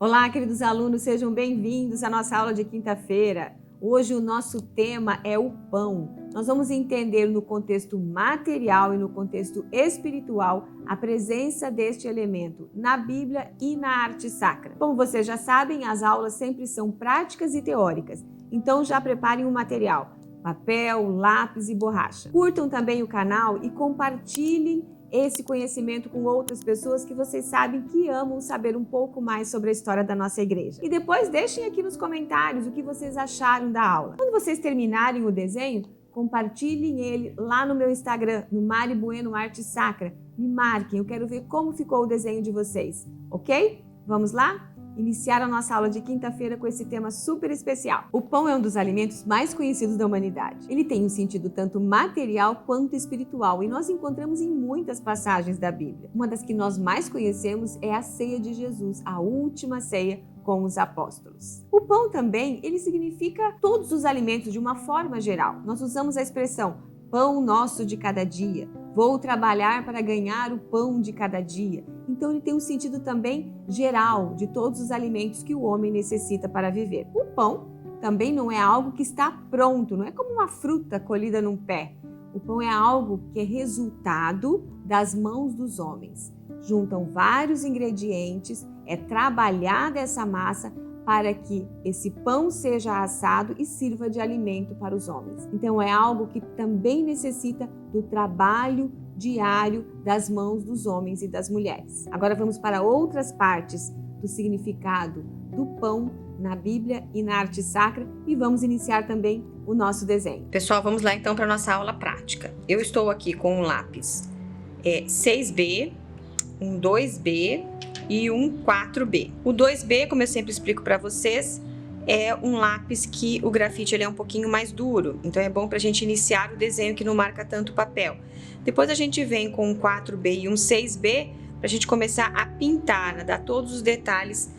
Olá, queridos alunos, sejam bem-vindos à nossa aula de quinta-feira. Hoje o nosso tema é o pão. Nós vamos entender no contexto material e no contexto espiritual a presença deste elemento na Bíblia e na arte sacra. Como vocês já sabem, as aulas sempre são práticas e teóricas, então já preparem o material, papel, lápis e borracha. Curtam também o canal e compartilhem esse conhecimento com outras pessoas que vocês sabem que amam saber um pouco mais sobre a história da nossa igreja. E depois deixem aqui nos comentários o que vocês acharam da aula. Quando vocês terminarem o desenho, compartilhem ele lá no meu Instagram, no Mari Bueno Arte Sacra. Me marquem, eu quero ver como ficou o desenho de vocês, ok? Vamos lá? Iniciar a nossa aula de quinta-feira com esse tema super especial. O pão é um dos alimentos mais conhecidos da humanidade. Ele tem um sentido tanto material quanto espiritual e nós encontramos em muitas passagens da Bíblia. Uma das que nós mais conhecemos é a ceia de Jesus, a última ceia com os apóstolos. O pão também, ele significa todos os alimentos de uma forma geral. Nós usamos a expressão pão nosso de cada dia. Vou trabalhar para ganhar o pão de cada dia. Então ele tem um sentido também geral de todos os alimentos que o homem necessita para viver. O pão também não é algo que está pronto, não é como uma fruta colhida num pé. O pão é algo que é resultado das mãos dos homens. Juntam vários ingredientes, é trabalhada essa massa para que esse pão seja assado e sirva de alimento para os homens. Então é algo que também necessita do trabalho diário das mãos dos homens e das mulheres. Agora vamos para outras partes do significado do pão na Bíblia e na arte sacra e vamos iniciar também o nosso desenho. Pessoal, vamos lá então para a nossa aula prática. Eu estou aqui com um lápis 6B, um 2B e um 4B. O 2B, como eu sempre explico para vocês, é um lápis que o grafite ele é um pouquinho mais duro, então é bom para a gente iniciar o desenho que não marca tanto papel. Depois a gente vem com um 4B e um 6B para a gente começar a pintar, né, dar todos os detalhes,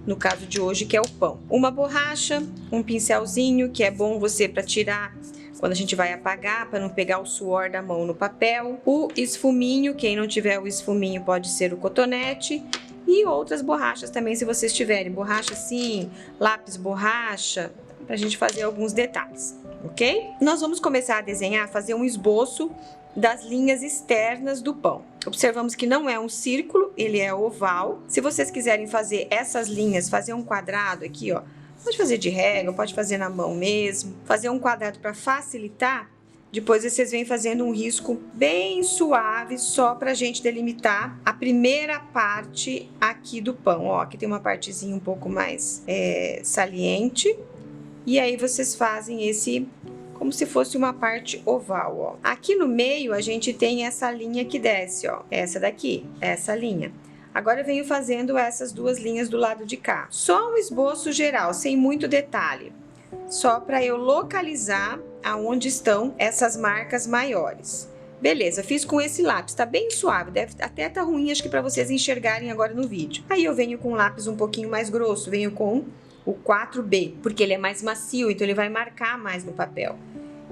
no caso de hoje, que é o pão. Uma borracha, um pincelzinho, que é bom você para tirar quando a gente vai apagar, para não pegar o suor da mão no papel. O esfuminho, quem não tiver o esfuminho pode ser o cotonete. E outras borrachas também, se vocês tiverem. Borracha sim, lápis borracha, pra gente fazer alguns detalhes, ok? Nós vamos começar a desenhar, fazer um esboço das linhas externas do pão. Observamos que não é um círculo, ele é oval. Se vocês quiserem fazer essas linhas, fazer um quadrado aqui, ó, pode fazer de régua, pode fazer na mão mesmo, fazer um quadrado para facilitar. Depois vocês vêm fazendo um risco bem suave, só pra gente delimitar a primeira parte aqui do pão. Ó, aqui tem uma partezinha um pouco mais saliente. E aí vocês fazem esse, como se fosse uma parte oval, ó. Aqui no meio a gente tem essa linha que desce, ó. Essa daqui, essa linha. Agora eu venho fazendo essas duas linhas do lado de cá. Só um esboço geral, sem muito detalhe. Só para eu localizar aonde estão essas marcas maiores. Beleza, fiz com esse lápis, tá bem suave, deve até tá ruim, acho que para vocês enxergarem agora no vídeo. Aí eu venho com um lápis um pouquinho mais grosso, venho com o 4B, porque ele é mais macio, então ele vai marcar mais no papel.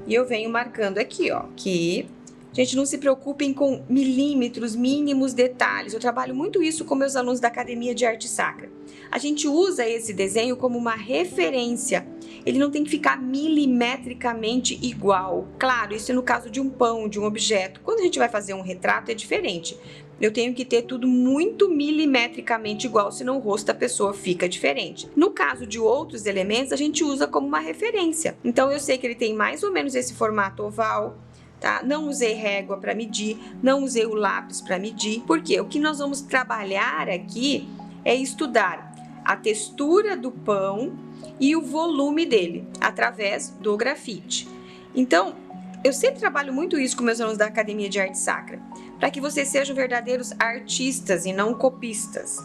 E eu venho marcando aqui, ó, que... Gente, não se preocupem com milímetros, mínimos detalhes. Eu trabalho muito isso com meus alunos da Academia de Arte Sacra. A gente usa esse desenho como uma referência. Ele não tem que ficar milimetricamente igual. Claro, isso é no caso de um pão, de um objeto. Quando a gente vai fazer um retrato é diferente. Eu tenho que ter tudo muito milimetricamente igual, senão o rosto da pessoa fica diferente. No caso de outros elementos, a gente usa como uma referência. Então eu sei que ele tem mais ou menos esse formato oval. Tá? Não usei régua para medir, não usei o lápis para medir, porque o que nós vamos trabalhar aqui é estudar a textura do pão e o volume dele, através do grafite. Então, eu sempre trabalho muito isso com meus alunos da Academia de Arte Sacra, para que vocês sejam verdadeiros artistas e não copistas.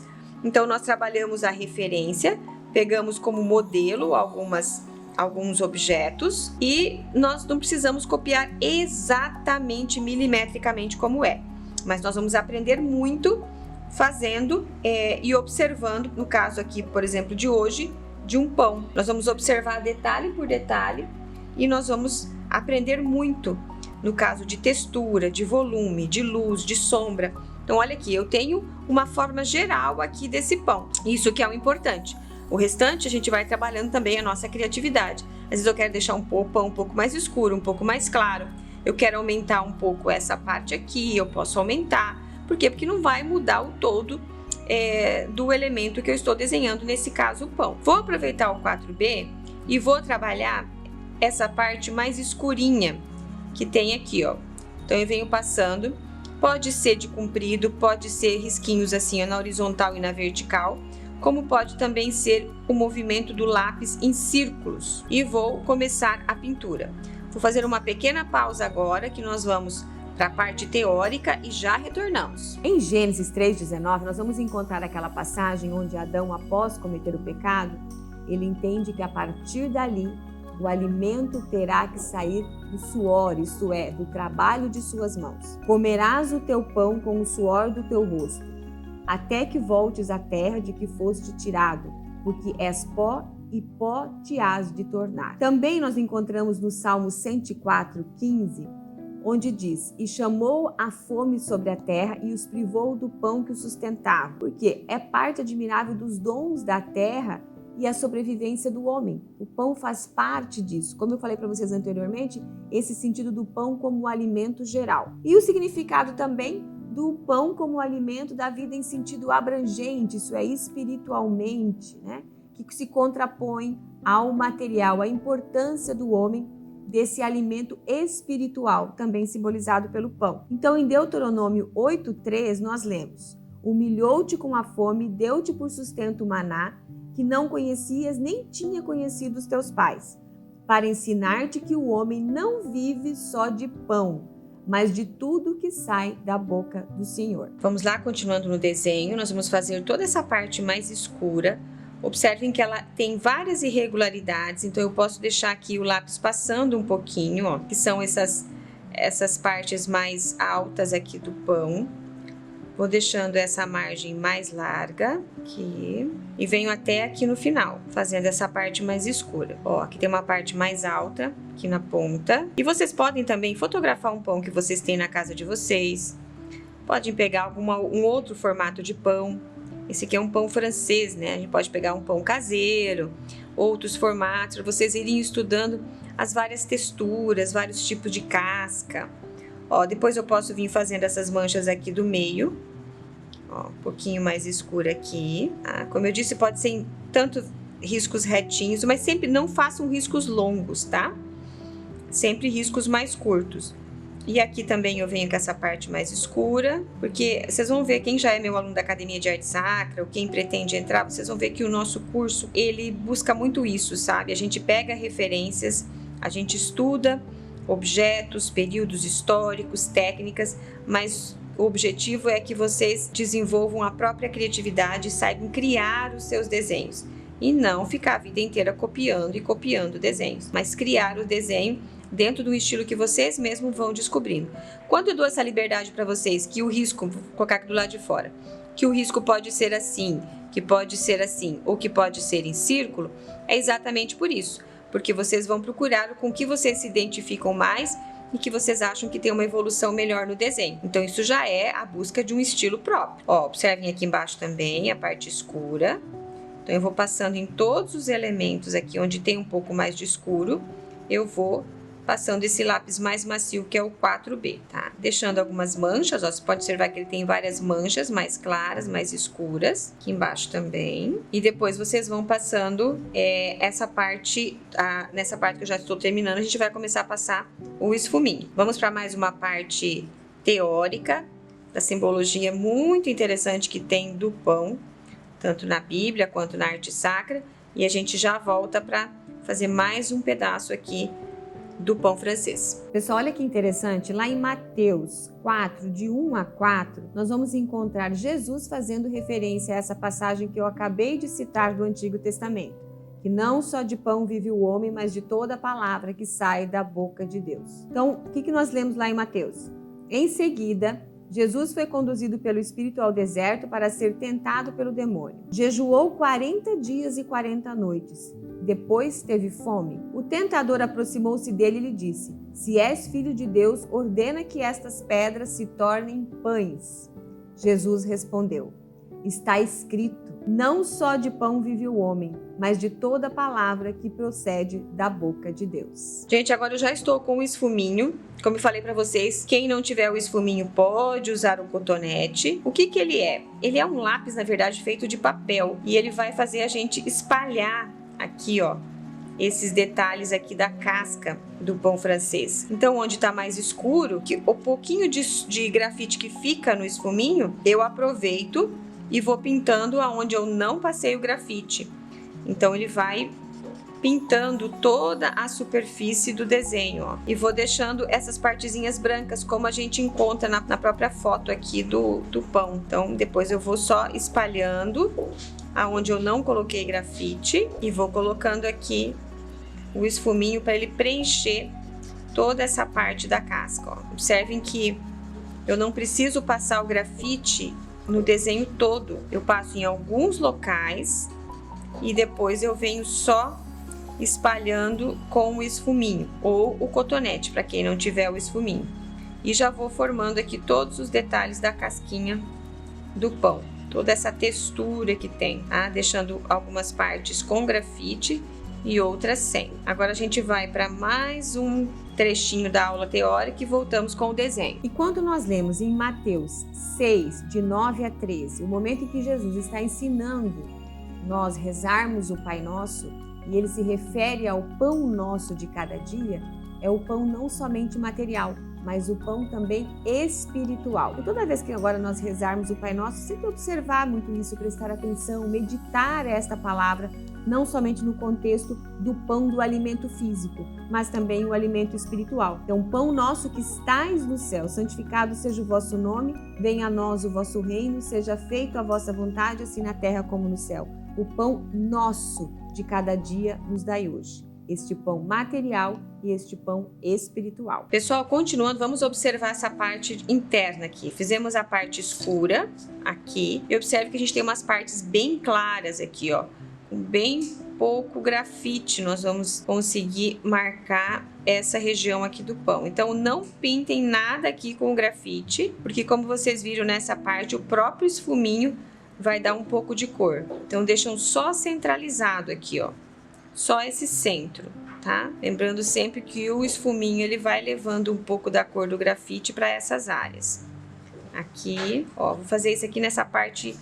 Então, nós trabalhamos a referência, pegamos como modelo alguns objetos e nós não precisamos copiar exatamente milimetricamente como é, mas nós vamos aprender muito fazendo e observando, no caso aqui, por exemplo, de hoje, de um pão. Nós vamos observar detalhe por detalhe e nós vamos aprender muito no caso de textura, de volume, de luz, de sombra. Então, olha aqui, eu tenho uma forma geral aqui desse pão. Isso que é o importante. O restante, a gente vai trabalhando também a nossa criatividade. Às vezes eu quero deixar um pão um pouco mais escuro, um pouco mais claro. Eu quero aumentar um pouco essa parte aqui, eu posso aumentar. Por quê? Porque não vai mudar o todo do elemento que eu estou desenhando, nesse caso o pão. Vou aproveitar o 4B e vou trabalhar essa parte mais escurinha que tem aqui, ó. Então eu venho passando, pode ser de comprido, pode ser risquinhos assim, ó, na horizontal e na vertical, como pode também ser o movimento do lápis em círculos. E vou começar a pintura. Vou fazer uma pequena pausa agora, que nós vamos para a parte teórica e já retornamos. Em Gênesis 3,19, nós vamos encontrar aquela passagem onde Adão, após cometer o pecado, ele entende que a partir dali, o alimento terá que sair do suor, isto é, do trabalho de suas mãos. Comerás o teu pão com o suor do teu rosto, até que voltes à terra de que foste tirado, porque és pó e pó te hás de tornar. Também nós encontramos no Salmo 104:15, onde diz: e chamou a fome sobre a terra e os privou do pão que os sustentava. Porque é parte admirável dos dons da terra e a sobrevivência do homem. O pão faz parte disso. Como eu falei para vocês anteriormente, esse sentido do pão como alimento geral. E o significado também do pão como alimento da vida em sentido abrangente, isso é, espiritualmente, né? Que se contrapõe ao material, a importância do homem desse alimento espiritual, também simbolizado pelo pão. Então, em Deuteronômio 8:3, nós lemos: humilhou-te com a fome, deu-te por sustento o maná, que não conhecias nem tinha conhecido os teus pais, para ensinar-te que o homem não vive só de pão, mas de tudo que sai da boca do Senhor. Vamos lá, continuando no desenho, nós vamos fazer toda essa parte mais escura. Observem que ela tem várias irregularidades, então eu posso deixar aqui o lápis passando um pouquinho, ó, que são essas partes mais altas aqui do pão. Vou deixando essa margem mais larga aqui e venho até aqui no final, fazendo essa parte mais escura. Ó, aqui tem uma parte mais alta aqui na ponta. E vocês podem também fotografar um pão que vocês têm na casa de vocês. Podem pegar um outro formato de pão. Esse aqui é um pão francês, né? A gente pode pegar um pão caseiro, outros formatos, para vocês irem estudando as várias texturas, vários tipos de casca. Ó, depois eu posso vir fazendo essas manchas aqui do meio. Ó, um pouquinho mais escura aqui. Ah, como eu disse, pode ser em tanto riscos retinhos, mas sempre não façam riscos longos, tá? Sempre riscos mais curtos. E aqui também eu venho com essa parte mais escura, porque vocês vão ver, quem já é meu aluno da Academia de Arte Sacra, ou quem pretende entrar, vocês vão ver que o nosso curso, ele busca muito isso, sabe? A gente pega referências, a gente estuda objetos, períodos históricos, técnicas, mas o objetivo é que vocês desenvolvam a própria criatividade e saibam criar os seus desenhos. E não ficar a vida inteira copiando e copiando desenhos, mas criar o desenho dentro do estilo que vocês mesmos vão descobrindo. Quando eu dou essa liberdade para vocês, que o risco, vou colocar aqui do lado de fora, que o risco pode ser assim, que pode ser assim, ou que pode ser em círculo, é exatamente por isso. Porque vocês vão procurar com que vocês se identificam mais e que vocês acham que tem uma evolução melhor no desenho. Então, isso já é a busca de um estilo próprio. Ó, observem aqui embaixo também a parte escura. Então, eu vou passando em todos os elementos aqui onde tem um pouco mais de escuro, eu vou passando esse lápis mais macio, que é o 4B, tá? Deixando algumas manchas, ó, você pode observar que ele tem várias manchas mais claras, mais escuras, aqui embaixo também. E depois vocês vão passando essa parte, nessa parte que eu já estou terminando, a gente vai começar a passar o esfuminho. Vamos para mais uma parte teórica da simbologia muito interessante que tem do pão, tanto na Bíblia quanto na arte sacra, e a gente já volta para fazer mais um pedaço aqui do pão francês. Pessoal, olha que interessante, lá em Mateus 4, de 1 a 4, nós vamos encontrar Jesus fazendo referência a essa passagem que eu acabei de citar do Antigo Testamento, que não só de pão vive o homem, mas de toda a palavra que sai da boca de Deus. Então, o que nós lemos lá em Mateus? Em seguida, Jesus foi conduzido pelo Espírito ao deserto para ser tentado pelo demônio. Jejuou 40 dias e 40 noites. Depois teve fome. O tentador aproximou-se dele e lhe disse: se és filho de Deus, ordena que estas pedras se tornem pães. Jesus respondeu: está escrito, não só de pão vive o homem, mas de toda palavra que procede da boca de Deus. Gente, agora eu já estou com o esfuminho. Como eu falei para vocês, quem não tiver o esfuminho pode usar o cotonete. O que ele é? Ele é um lápis, na verdade, feito de papel. E ele vai fazer a gente espalhar aqui, ó, esses detalhes aqui da casca do pão francês. Então, onde está mais escuro, que o pouquinho de grafite que fica no esfuminho, eu aproveito e vou pintando aonde eu não passei o grafite. Então ele vai pintando toda a superfície do desenho, ó. E vou deixando essas partezinhas brancas, como a gente encontra na própria foto aqui do pão. Então depois eu vou só espalhando aonde eu não coloquei grafite e vou colocando aqui o esfuminho para ele preencher toda essa parte da casca, ó. Observem que eu não preciso passar o grafite no desenho todo, eu passo em alguns locais e depois eu venho só espalhando com o esfuminho ou o cotonete, para quem não tiver o esfuminho. E já vou formando aqui todos os detalhes da casquinha do pão, toda essa textura que tem, tá? Deixando algumas partes com grafite e outras sem. Agora a gente vai para mais um trechinho da aula teórica e voltamos com o desenho. Enquanto nós lemos em Mateus 6, de 9 a 13, o momento em que Jesus está ensinando nós rezarmos o Pai Nosso, e ele se refere ao pão nosso de cada dia, é o pão não somente material, mas o pão também espiritual. E toda vez que agora nós rezarmos o Pai Nosso, sempre observar muito isso, prestar atenção, meditar esta palavra, não somente no contexto do pão do alimento físico, mas também o alimento espiritual. Então, pão nosso que estais no céu, santificado seja o vosso nome, venha a nós o vosso reino, seja feita a vossa vontade, assim na terra como no céu. O pão nosso de cada dia nos dai hoje. Este pão material e este pão espiritual. Pessoal, continuando, vamos observar essa parte interna aqui. Fizemos a parte escura aqui e observe que a gente tem umas partes bem claras aqui, ó, com bem pouco grafite. Nós vamos conseguir marcar essa região aqui do pão. Então não pintem nada aqui com o grafite, porque como vocês viram nessa parte, o próprio esfuminho vai dar um pouco de cor. Então deixam só centralizado aqui, ó. Só esse centro, tá? Lembrando sempre que o esfuminho ele vai levando um pouco da cor do grafite para essas áreas. Aqui, ó, vou fazer isso aqui nessa parte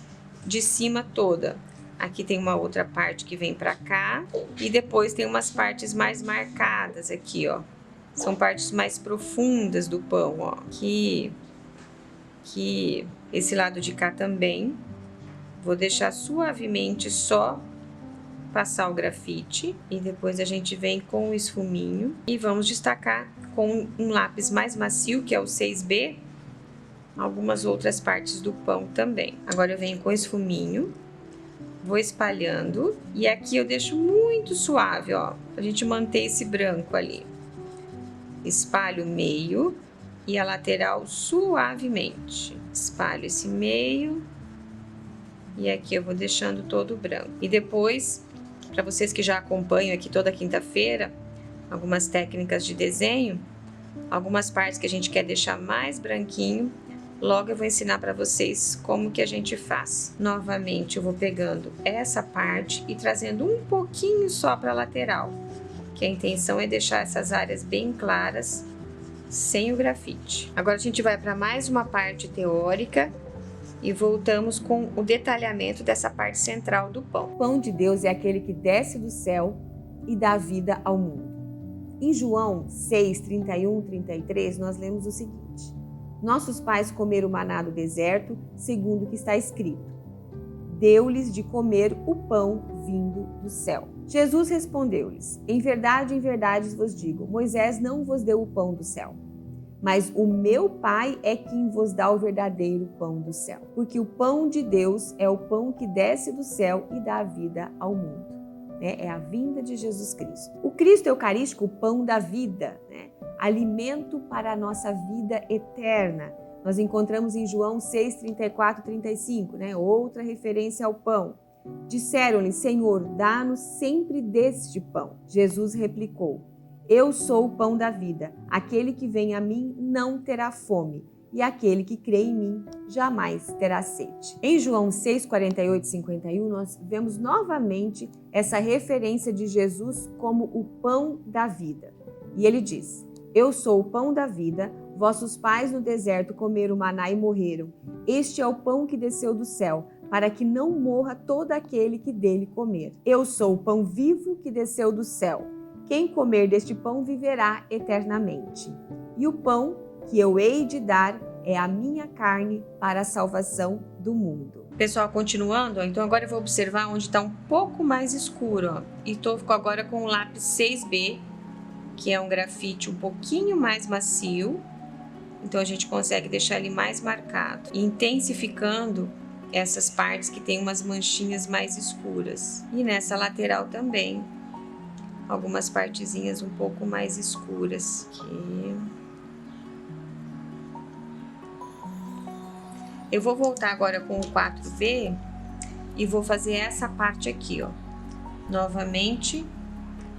de cima toda. Aqui tem uma outra parte que vem para cá e depois tem umas partes mais marcadas aqui, ó. São partes mais profundas do pão, ó. Aqui, esse lado de cá também. Vou deixar suavemente só passar o grafite e depois a gente vem com o esfuminho e vamos destacar com um lápis mais macio, que é o 6B, algumas outras partes do pão também. Agora eu venho com o esfuminho, vou espalhando e aqui eu deixo muito suave, ó, pra gente manter esse branco ali. Espalho o meio e a lateral suavemente. Espalho esse meio e aqui eu vou deixando todo branco. E depois, para vocês que já acompanham aqui toda quinta-feira, algumas técnicas de desenho, algumas partes que a gente quer deixar mais branquinho, logo eu vou ensinar para vocês como que a gente faz. Novamente eu vou pegando essa parte e trazendo um pouquinho só para a lateral, que a intenção é deixar essas áreas bem claras, sem o grafite. Agora a gente vai para mais uma parte teórica, e voltamos com o detalhamento dessa parte central do pão. O pão de Deus é aquele que desce do céu e dá vida ao mundo. Em João 6, 31, 33, nós lemos o seguinte: nossos pais comeram o maná do deserto, segundo o que está escrito. Deu-lhes de comer o pão vindo do céu. Jesus respondeu-lhes: em verdade vos digo, Moisés não vos deu o pão do céu. Mas o meu Pai é quem vos dá o verdadeiro pão do céu. Porque o pão de Deus é o pão que desce do céu e dá vida ao mundo. É a vinda de Jesus Cristo. O Cristo eucarístico, o pão da vida, alimento para a nossa vida eterna. Nós encontramos em João 6, 34, 35, outra referência ao pão. Disseram-lhe: Senhor, dá-nos sempre deste pão. Jesus replicou: eu sou o pão da vida. Aquele que vem a mim não terá fome, e aquele que crê em mim jamais terá sede. Em João 6, 48 e 51, nós vemos novamente essa referência de Jesus como o pão da vida. E ele diz: eu sou o pão da vida, vossos pais no deserto comeram maná e morreram. Este é o pão que desceu do céu, para que não morra todo aquele que dele comer. Eu sou o pão vivo que desceu do céu. Quem comer deste pão viverá eternamente. E o pão que eu hei de dar é a minha carne para a salvação do mundo. Pessoal, continuando, então agora eu vou observar onde está um pouco mais escuro, ó. E estou agora com o lápis 6B, que é um grafite um pouquinho mais macio. Então a gente consegue deixar ele mais marcado, intensificando essas partes que tem umas manchinhas mais escuras. E nessa lateral também, algumas partezinhas um pouco mais escuras. Aqui. Eu vou voltar agora com o 4B e vou fazer essa parte aqui, ó. Novamente,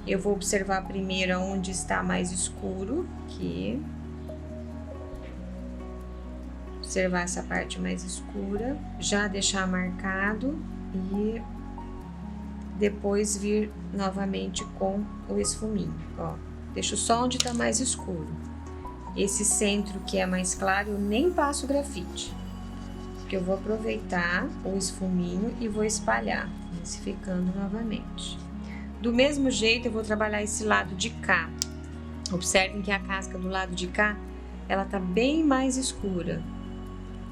eu vou observar primeiro onde está mais escuro, aqui. Observar essa parte mais escura, já deixar marcado e depois vir novamente com o esfuminho, ó. Deixo só onde tá mais escuro. Esse centro que é mais claro, eu nem passo grafite, porque eu vou aproveitar o esfuminho e vou espalhar, intensificando novamente. Do mesmo jeito, eu vou trabalhar esse lado de cá. Observem que a casca do lado de cá, ela tá bem mais escura.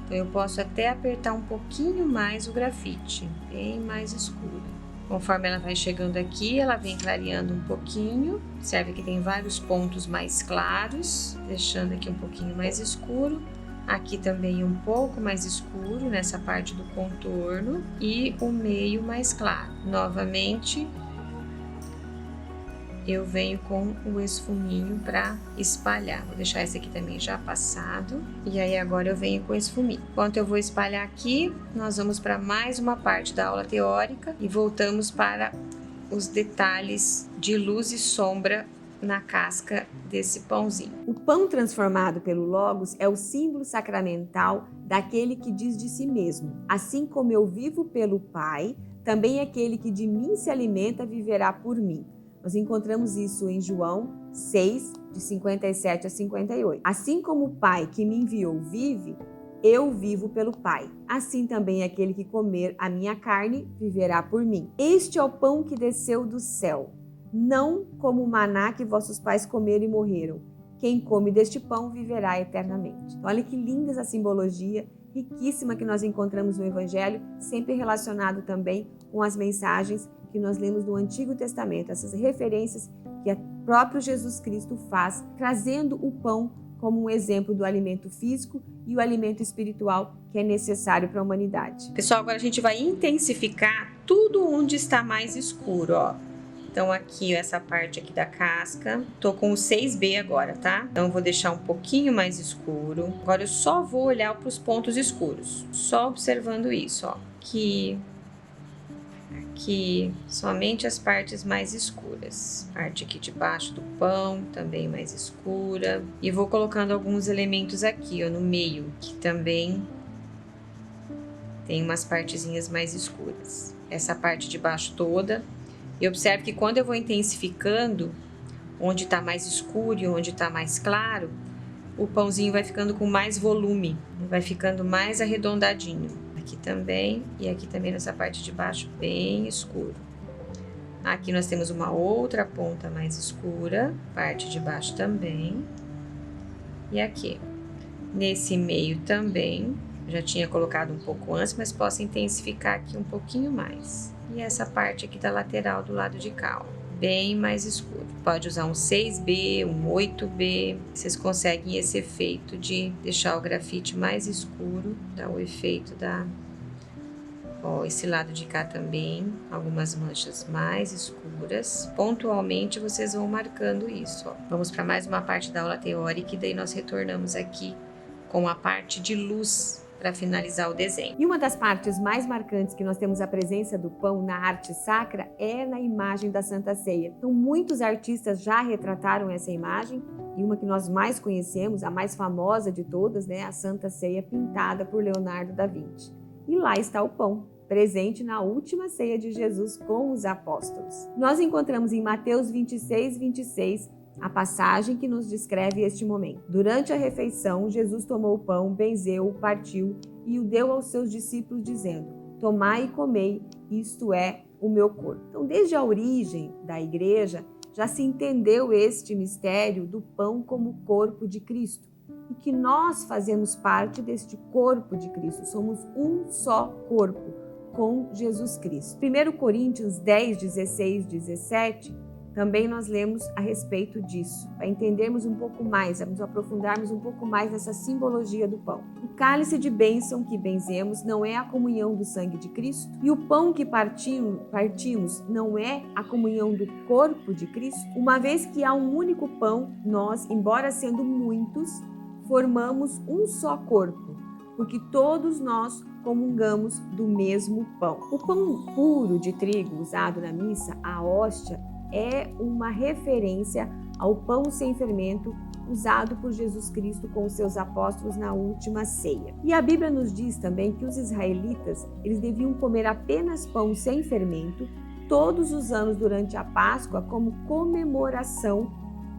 Então, eu posso até apertar um pouquinho mais o grafite, bem mais escuro. Conforme ela vai chegando aqui, ela vem clareando um pouquinho. Observe que tem vários pontos mais claros, deixando aqui um pouquinho mais escuro. Aqui também um pouco mais escuro, nessa parte do contorno. E o meio mais claro. Novamente, eu venho com o esfuminho para espalhar. Vou deixar esse aqui também já passado. E aí agora eu venho com o esfuminho. Enquanto eu vou espalhar aqui, nós vamos para mais uma parte da aula teórica e voltamos para os detalhes de luz e sombra na casca desse pãozinho. O pão transformado pelo Logos é o símbolo sacramental daquele que diz de si mesmo: assim como eu vivo pelo Pai, também aquele que de mim se alimenta viverá por mim. Nós encontramos isso em João 6, de 57 a 58. Assim como o Pai que me enviou vive, eu vivo pelo Pai. Assim também aquele que comer a minha carne viverá por mim. Este é o pão que desceu do céu, não como o maná que vossos pais comeram e morreram. Quem come deste pão viverá eternamente. Então, olha que linda essa simbologia riquíssima que nós encontramos no Evangelho, sempre relacionado também com as mensagens que nós lemos no Antigo Testamento, essas referências que o próprio Jesus Cristo faz, trazendo o pão como um exemplo do alimento físico e o alimento espiritual que é necessário para a humanidade. Pessoal, agora a gente vai intensificar tudo onde está mais escuro, ó. Então aqui, essa parte aqui da casca, tô com o 6B agora, tá? Então eu vou deixar um pouquinho mais escuro. Agora eu só vou olhar para os pontos escuros, só observando isso, ó. Aqui, somente as partes mais escuras. Parte aqui de baixo do pão, também mais escura. E vou colocando alguns elementos aqui, ó, no meio, que também tem umas partezinhas mais escuras. Essa parte de baixo toda. E observe que quando eu vou intensificando, onde está mais escuro e onde está mais claro, o pãozinho vai ficando com mais volume, vai ficando mais arredondadinho. Aqui também, e aqui também nessa parte de baixo, bem escuro. Aqui nós temos uma outra ponta mais escura, parte de baixo também. E aqui, nesse meio também, já tinha colocado um pouco antes, mas posso intensificar aqui um pouquinho mais. E essa parte aqui da lateral do lado de cá, ó, bem mais escuro. Pode usar um 6B, um 8B. Vocês conseguem esse efeito de deixar o grafite mais escuro, dá o efeito da... Ó, esse lado de cá também, algumas manchas mais escuras. Pontualmente vocês vão marcando isso, ó. Vamos para mais uma parte da aula teórica e daí nós retornamos aqui com a parte de luz, para finalizar o desenho. E uma das partes mais marcantes que nós temos a presença do pão na arte sacra é na imagem da Santa Ceia. Então, muitos artistas já retrataram essa imagem, e uma que nós mais conhecemos, a mais famosa de todas, né, a Santa Ceia pintada por Leonardo da Vinci. E lá está o pão, presente na última ceia de Jesus com os apóstolos. Nós encontramos em Mateus 26:26 a passagem que nos descreve este momento. Durante a refeição, Jesus tomou o pão, benzeu-o, partiu e o deu aos seus discípulos, dizendo: tomai e comei, isto é o meu corpo. Então, desde a origem da igreja, já se entendeu este mistério do pão como corpo de Cristo e que nós fazemos parte deste corpo de Cristo, somos um só corpo com Jesus Cristo. 1 Coríntios 10:16-17, também nós lemos a respeito disso, para entendermos um pouco mais, vamos aprofundarmos um pouco mais nessa simbologia do pão. O cálice de bênção que benzemos não é a comunhão do sangue de Cristo, e o pão que partimos não é a comunhão do corpo de Cristo. Uma vez que há um único pão, nós, embora sendo muitos, formamos um só corpo, porque todos nós comungamos do mesmo pão. O pão puro de trigo usado na missa, a hóstia, é uma referência ao pão sem fermento usado por Jesus Cristo com os seus apóstolos na última ceia. E a Bíblia nos diz também que os israelitas, eles deviam comer apenas pão sem fermento todos os anos durante a Páscoa como comemoração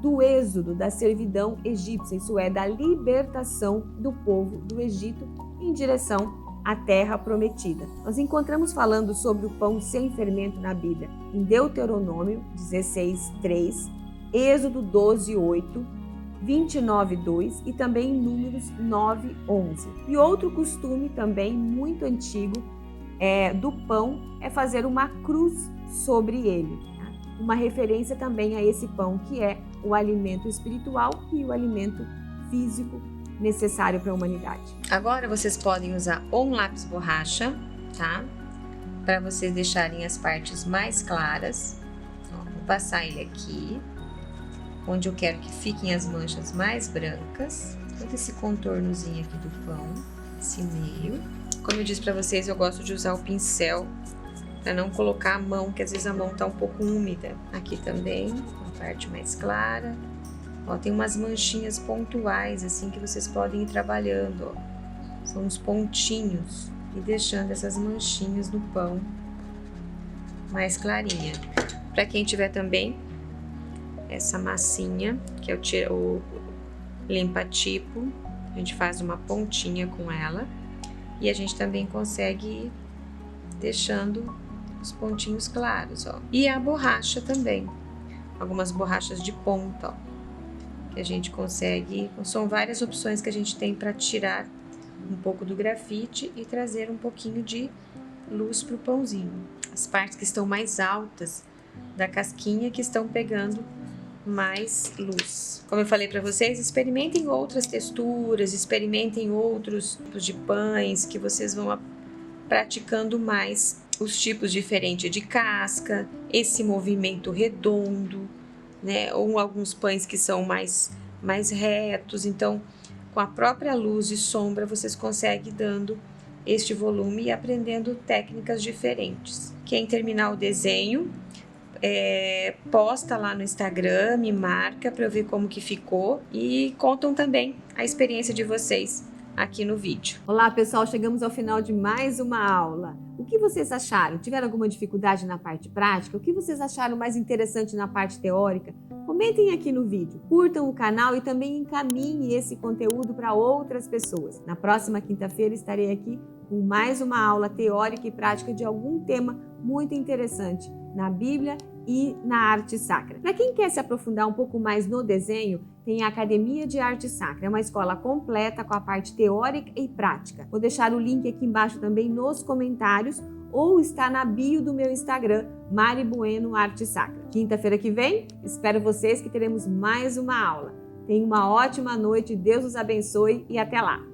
do êxodo da servidão egípcia, isso é, da libertação do povo do Egito em direção à terra prometida. Nós encontramos falando sobre o pão sem fermento na Bíblia em Deuteronômio 16:3, Êxodo 12:8, 29:2 e também em Números 9:11. E outro costume também muito antigo do pão é fazer uma cruz sobre ele. Tá? Uma referência também a esse pão que é o alimento espiritual e o alimento físico necessário para a humanidade. Agora vocês podem usar um lápis borracha, tá? Para vocês deixarem as partes mais claras. Ó, vou passar ele aqui, onde eu quero que fiquem as manchas mais brancas. Todo esse contornozinho aqui do pão, esse meio. Como eu disse para vocês, eu gosto de usar o pincel para não colocar a mão, que às vezes a mão tá um pouco úmida. Aqui também, a parte mais clara. Ó, tem umas manchinhas pontuais assim que vocês podem ir trabalhando, ó. São os pontinhos e deixando essas manchinhas no pão mais clarinha. Para quem tiver também essa massinha, que é o limpa-tipo, a gente faz uma pontinha com ela e a gente também consegue ir deixando os pontinhos claros, ó. E a borracha também, algumas borrachas de ponta, ó, que a gente consegue, são várias opções que a gente tem para tirar um pouco do grafite e trazer um pouquinho de luz para o pãozinho. As partes que estão mais altas da casquinha que estão pegando mais luz. Como eu falei para vocês, experimentem outras texturas, experimentem outros tipos de pães que vocês vão praticando mais os tipos diferentes de casca, esse movimento redondo, né? Ou alguns pães que são mais retos. Então, com a própria luz e sombra, vocês conseguem dando este volume e aprendendo técnicas diferentes. Quem terminar o desenho, posta lá no Instagram, me marca para eu ver como que ficou e contam também a experiência de vocês aqui no vídeo. Olá pessoal, chegamos ao final de mais uma aula. O que vocês acharam? Tiveram alguma dificuldade na parte prática? O que vocês acharam mais interessante na parte teórica? Comentem aqui no vídeo, curtam o canal e também encaminhem esse conteúdo para outras pessoas. Na próxima quinta-feira estarei aqui com mais uma aula teórica e prática de algum tema muito interessante na Bíblia e na arte sacra. Para quem quer se aprofundar um pouco mais no desenho, tem a Academia de Arte Sacra, é uma escola completa com a parte teórica e prática. Vou deixar o link aqui embaixo também nos comentários ou está na bio do meu Instagram, Mari Bueno Arte Sacra. Quinta-feira que vem, espero vocês que teremos mais uma aula. Tenham uma ótima noite, Deus os abençoe e até lá!